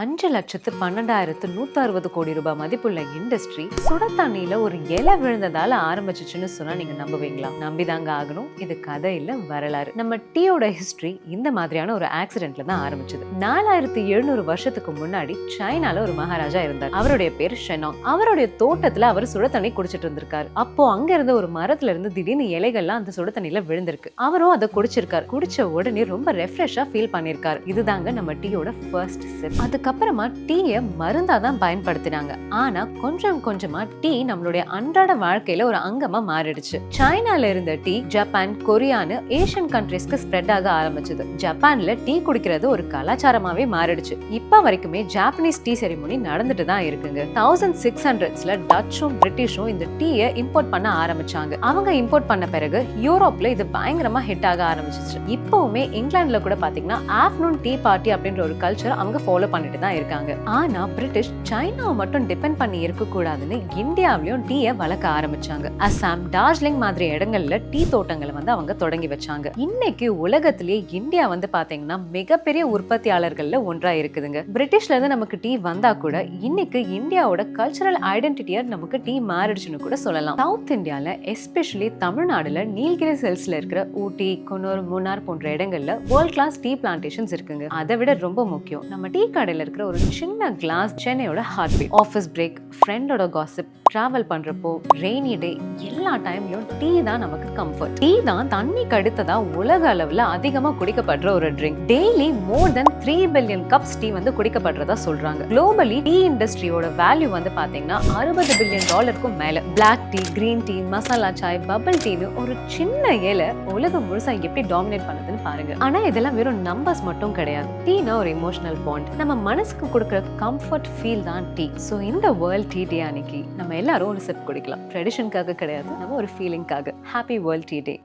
5,12,160 கோடி ரூபாய் மதிப்புள்ள இண்டஸ்ட்ரி சுட தண்ணியில ஒரு இலை விழுந்ததால ஆரம்பிச்சுச்சுன்னு சொன்னா நீங்க நம்புவீங்களா? நம்பிதாங்க ஆகணும். இது கதை இல்ல, வரலாறு. நம்ம டீயோட ஹிஸ்டரி இந்த மாதிரியான ஒரு ஆக்சிடென்ட்ல தான் ஆரம்பிச்சது. 4700 வருஷத்துக்கு முன்னாடி சைனால ஒரு மகாராஜா இருந்தார். அவருடைய பேர் ஷெனாங். அவருடைய தோட்டத்துல அவர் சுட தண்ணி குடிச்சிட்டு இருந்திருக்காரு. அப்போ அங்க இருந்த ஒரு மரத்துல இருந்து திடீர்னு இலைகள்லாம் அந்த சுட தண்ணியில விழுந்திருக்கு. அவரும் அதை குடிச்சிருக்காரு. குடிச்ச உடனே ரொம்ப ரெஃப்ரெஷ்ஷா ஃபீல் பண்ணிருக்காரு. இதுதாங்க நம்ம டீயோட ஃபர்ஸ்ட் சிப். அதுக்கப்புறமா டீயை மருந்தா தான் பயன்படுத்தினாங்க. ஆனா கொஞ்சம் கொஞ்சமா டீ நம்மளுடைய அன்றாட வாழ்க்கையில ஒரு அங்கமா மாறிடுச்சு. சைனால இருந்த டீ ஜப்பான், கொரியான்னு ஏசியன் கண்ட்ரீஸ்க்கு ஸ்ப்ரெட் ஆக ஆரம்பிச்சது. ஜப்பான்ல டீ குடிக்கிறது ஒரு கலாச்சாரமாவே மாறிடுச்சு. இப்ப வரைக்குமே ஜாப்பனீஸ் டீ செரிமோனி நடந்துட்டு தான் இருக்குங்க. 1600ஸ்ல டச்சும் பிரிட்டிஷும் இந்த டீயை இம்போர்ட் பண்ண ஆரம்பிச்சாங்க. அவங்க இம்போர்ட் பண்ண பிறகு யூரோப்ல இது பயங்கரமா ஹிட் ஆக ஆரம்பிச்சிச்சு. இப்பவுமே இங்கிலாந்துல கூட பாத்தீங்கன்னா ஆஃப்டர்நூன் டீ பார்ட்டி அப்படின்ற ஒரு கல்ச்சர் அவங்க ஃபாலோ பண்ணிட்டு தான் இருக்காங்க. ஆனா பிரிட்டிஷ் சைனாவை மட்டும் டிபெண்ட் பண்ணி இருக்க கூடாதுன்னு இந்தியாவிலயும் டீயை வளர்க்க ஆரம்பிச்சாங்க. அசாம், டார்ஜிலிங் மாதிரி இடங்கள்ல டீ தோட்டங்களை அவங்க தொடங்கி வச்சாங்க. இன்னைக்கு உலகத்திலேயே இந்தியா பாத்தீங்கன்னா மிகப்பெரிய உற்பத்தியாளர்கள்ல ஒன்றா இருக்குதுங்க. பிரிட்டிஷ்ல இருந்து நமக்கு டீ வந்தா கூட இன்னைக்கு இந்தியாவோட கல்ச்சரல் ஐடென்டிட்டியா நமக்கு டீ மாறிடுச்சுன்னு கூட சொல்லலாம். சவுத் இந்தியால எஸ்பெஷலி தமிழ்நாடுல நீலகிரி ஹில்ஸ்ல இருக்கிற ஊட்டி, குன்னூர், மூணார் போன்ற இடங்கள்ல வேர்ல்ட் கிளாஸ் டீ பிளான்டேஷன்ஸ் இருக்குங்க. அதை விட ரொம்ப முக்கியம், நம்ம டீ கடையில இருக்கிற ஒரு சின்ன கிளாஸ் சென்னையோட ஹார்ட் பீட். ஆஃபீஸ் பிரேக், ஃப்ரெண்டோட காசிப், டிராவல் பண்றப்போ, ரெய்னி டே, எல்லா டைம்லயும் டீ தான் நமக்கு கம்ஃபர்ட். டீ தான் தண்ணிக்கு அடுத்ததா உலக அளவுல அதிகமா குடிக்கப்படுற ஒரு drink. Daily more than 3 billion cups tea குடிக்கப்படுறதா சொல்றாங்க. குளோபலி டீ இண்டஸ்ட்ரியோட வேல்யூ பாத்தீங்கன்னா $60 பில்லியன் மேல. Black tea, green tea, masala chai, bubble டீன்னு ஒரு சின்ன இலை உலகம் முழுசா எப்படி டாமினேட் பண்ணுதுன்னு பாருங்க. ஆனா இதெல்லாம் வெறும் நம்பர்ஸ் மட்டும் கிடையாது. டீனா ஒரு எமோஷனல் பாண்ட். நம்ம மனசுக்கு கொடுக்குற கம்ஃபர்ட் ஃபீல் தான் டீ. ஸோ இந்த வேர்ல்ட் டீ டே அன்னைக்கு நம்ம எல்லாரும் ஒரு சிப் குடிக்கலாம். ட்ரெடிஷனுக்காக கிடையாது, நம்ம ஒரு ஃபீலிங்காக. ஹாப்பி வேர்ல்ட் டீ டே.